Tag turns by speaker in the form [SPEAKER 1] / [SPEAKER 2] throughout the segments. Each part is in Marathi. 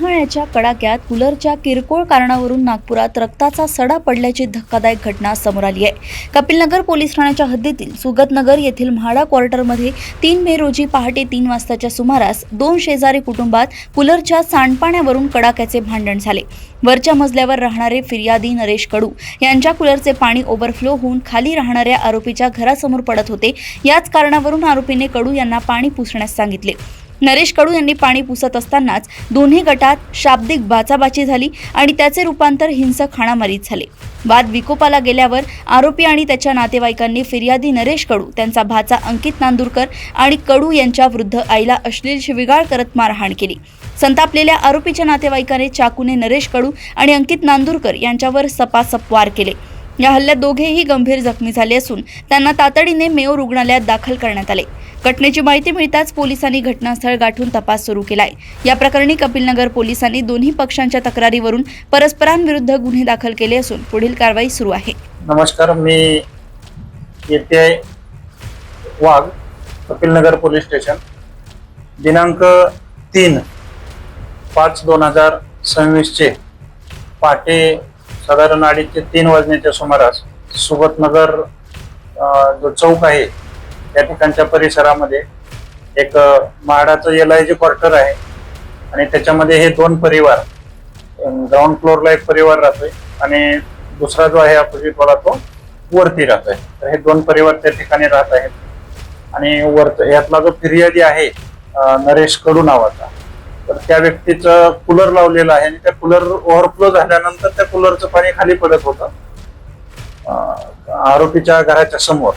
[SPEAKER 1] उन्हाळ्याच्या कडाक्यात कूलरच्या किरकोळ कारणावरून नागपुरात रक्ताचा सडा पडल्याची धक्कादायक घटना समोर आली आहे। कपिलनगर पोलीस ठाण्याच्या हद्दीतील सुगतनगर येथील म्हाडा क्वार्टरमध्ये 3 मे रोजी पहाटे 3 वाजताच्या सुमारास 2 शेजारी कुटुंबात कूलरच्या सांडपाण्यावरून कडाक्याचे भांडण झाले। वरच्या मजल्यावर राहणारे फिर्यादी नरेश कडू यांच्या कूलरचे पाणी ओव्हरफ्लो होऊन खाली राहणाऱ्या आरोपीच्या घरासमोर पडत होते। याच कारणावरून आरोपीने कडू यांना पाणी पुसण्यास सांगितले। नरेश कडू यांनी पाणी पुसत असतानाच दोन्ही गटात शाब्दिक बाचाबाची झाली आणि त्याचे रूपांतर हिंसक हाणामारीत झाले। वाद विकोपाला गेल्यावर आरोपी आणि त्याच्या नातेवाईकांनी फिर्यादी नरेश कडू, त्यांचा भाचा अंकित नांदुरकर आणि कडू यांच्या वृद्ध आईला अश्लील शिवीगाळ करत मारहाण केली। संतापलेल्या आरोपीच्या नातेवाईकाने चाकूने नरेश कडू आणि अंकित नांदुरकर यांच्यावर सपासप वार केले। या हल्ल्यात दोघेही गंभीर जखमी झाले असून त्यांना तातडीने मेयो रुग्णालयात दाखल करण्यात आले। घटनेची माहिती मिळताच पोलिसांनी घटनास्थळ गाठून तपास सुरू केलाय। या प्रकरणी कपिलनगर पोलिसांनी दोन्ही पक्षांच्या तक्रारीवरून परस्परांविरुद्ध गुन्हे दाखल केले असून पुढील कारवाई सुरू आहे।
[SPEAKER 2] नमस्कार, मी येथे वाघ, कपिलनगर पोलीस स्टेशन। दिनांक 3/5/2026 चे पहाटे साधारण 2:30 ते 3 वाजण्याच्या सुमारास सुगतनगर जो चौक आहे त्या ठिकाणच्या परिसरामध्ये एक म्हाडाचं LIG क्वार्टर आहे आणि त्याच्यामध्ये हे 2 परिवार, ग्राउंड फ्लोअरला एक परिवार राहतोय आणि दुसरा जो आहे अपोजिट वाला तो वरती राहतोय। तर हे 2 परिवार त्या ठिकाणी राहत आहेत आणि यातला जो फिर्यादी आहे नरेश कडू नावाचा, तर त्या व्यक्तीचं कूलर लावलेलं आहे आणि त्या कूलर ओव्हरफ्लो झाल्यानंतर त्या कूलरचं पाणी खाली पडत होतं आरोपीच्या घराच्या समोर।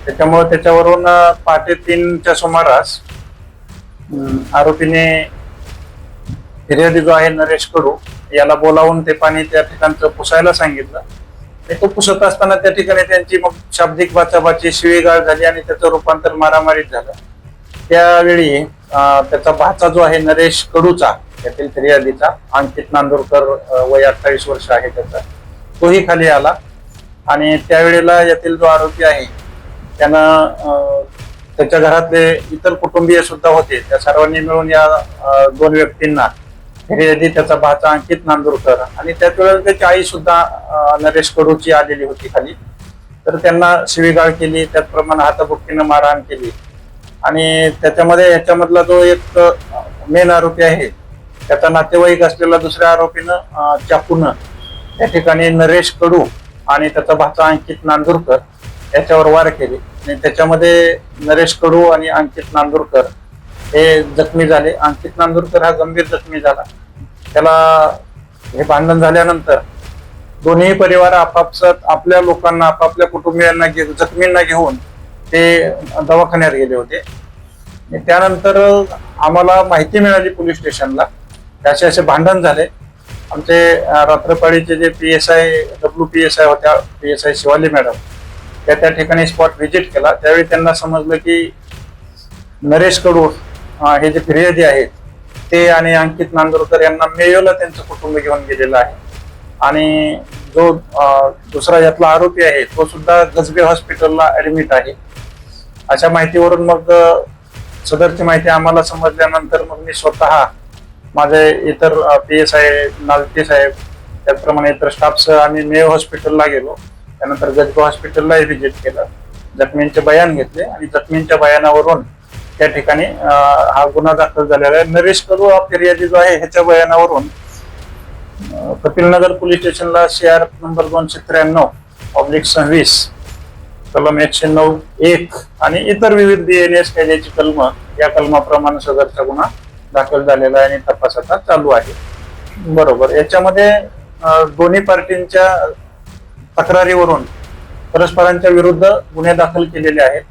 [SPEAKER 2] त्याच्यामुळे त्याच्यावरून पहाटे 3च्या सुमारास आरोपीने फिर्यादी जो आहे नरेश कडू याला बोलावून ते पाणी त्या ठिकाणचं पुसायला सांगितलं। तो पुसत असताना त्या ठिकाणी त्यांची मग शाब्दिक बाचाबाची, शिवीगाळ झाली आणि त्याचं रूपांतर मारामारीत झालं। त्यावेळी त्याचा भाचा जो आहे नरेश कडूचा, त्यातील फिर्यादीचा अंकित नांदुरकर, वय 28 वर्ष आहे त्याचा, तोही खाली आला आणि त्यावेळेला यातील जो आरोपी आहे त्यानं त्याच्या घरातले इतर कुटुंबीय सुद्धा होते, त्या सर्वांनी मिळून या 2 व्यक्तींना, फिर्यादी, त्याचा भाचा अंकित नांदुरकर आणि त्याच वेळेला त्याची आई सुद्धा नरेश कडूची आलेली होती खाली, तर त्यांना शिवीगाळ केली, त्याचप्रमाणे हाताबुक्कीनं मारहाण केली आणि त्याच्यामध्ये ह्याच्यामधला जो एक मेन आरोपी आहे त्याचा नातेवाईक असलेला दुसऱ्या आरोपीनं चाकूनं त्या ठिकाणी नरेश कडू आणि त्याचा भाचा अंकित नांदुरकर याच्यावर वार केले आणि त्याच्यामध्ये नरेश कडू आणि अंकित नांदुरकर हे जखमी झाले। अंकित नांदुरकर हा गंभीर जखमी झाला। त्याला हे भांडण झाल्यानंतर दोन्ही परिवार आपापसात आपल्या लोकांना, आपापल्या कुटुंबियांना, जखमींना घेऊन ते दवाखान्यात गेले होते। त्यानंतर आम्हाला माहिती मिळाली पोलीस स्टेशनला, असे भांडण झाले। आमचे रात्रपाळीचे जे PSI WPSI होत्या, PSI शिवाली मॅडम, त्या ठिकाणी स्पॉट व्हिजिट केला। त्यावेळी त्यांना समजलं की नरेश कडू हे जे फिर्यादी आहेत ते आणि अंकित नांदुरकर यांना मेयोला त्यांचं कुटुंब घेऊन गेलेलं आहे आणि जो दुसरा यातला आरोपी आहे तो सुद्धा गजबे हॉस्पिटलला ऍडमिट आहे। अशा माहितीवरून मग सदरची माहिती आम्हाला समजल्यानंतर मग मी स्वतः माझे इतर PSI नालटे साहेब, त्याचप्रमाणे इतर स्टाफसह आम्ही मेयो हॉस्पिटलला गेलो। त्यानंतर गजबे हॉस्पिटललाही व्हिजिट केलं, जखमींचे बयान घेतले आणि जखमींच्या बयानावरून त्या ठिकाणी हा गुन्हा दाखल झालेला आहे। नरेश कडू हा फिर्यादी जो आहे ह्याच्या बयानावरून कपिलनगर पोलीस स्टेशनला CR नंबर 293/26 कलम 109(1) आणि इतर विविध BNS कायद्याची कलम, या कलमाप्रमाणे सदरचा गुन्हा दाखल झालेला आहे आणि तपास आता चालू आहे। बरोबर, याच्यामध्ये दोन्ही पार्टींच्या तक्रारीवरून परस्परांच्या विरुद्ध गुन्हे दाखल केलेले आहेत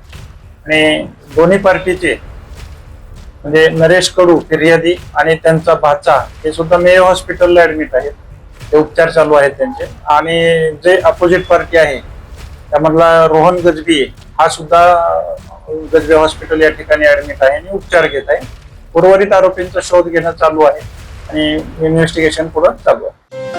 [SPEAKER 2] आणि दोन्ही पार्टीचे म्हणजे नरेश कडू फिर्यादी आणि त्यांचा भाचा हे सुद्धा मेयो हॉस्पिटलला ऍडमिट आहेत, ते उपचार चालू आहेत त्यांचे। आणि जे अपोजिट पार्टी आहे त्यामधला रोहन गजबी हा सुद्धा गजबे हॉस्पिटल या ठिकाणी ऍडमिट आहे आणि उपचार घेत आहे। उर्वरित आरोपींचा शोध घेणं चालू आहे आणि इन्व्हेस्टिगेशन पुढे चालू आहे।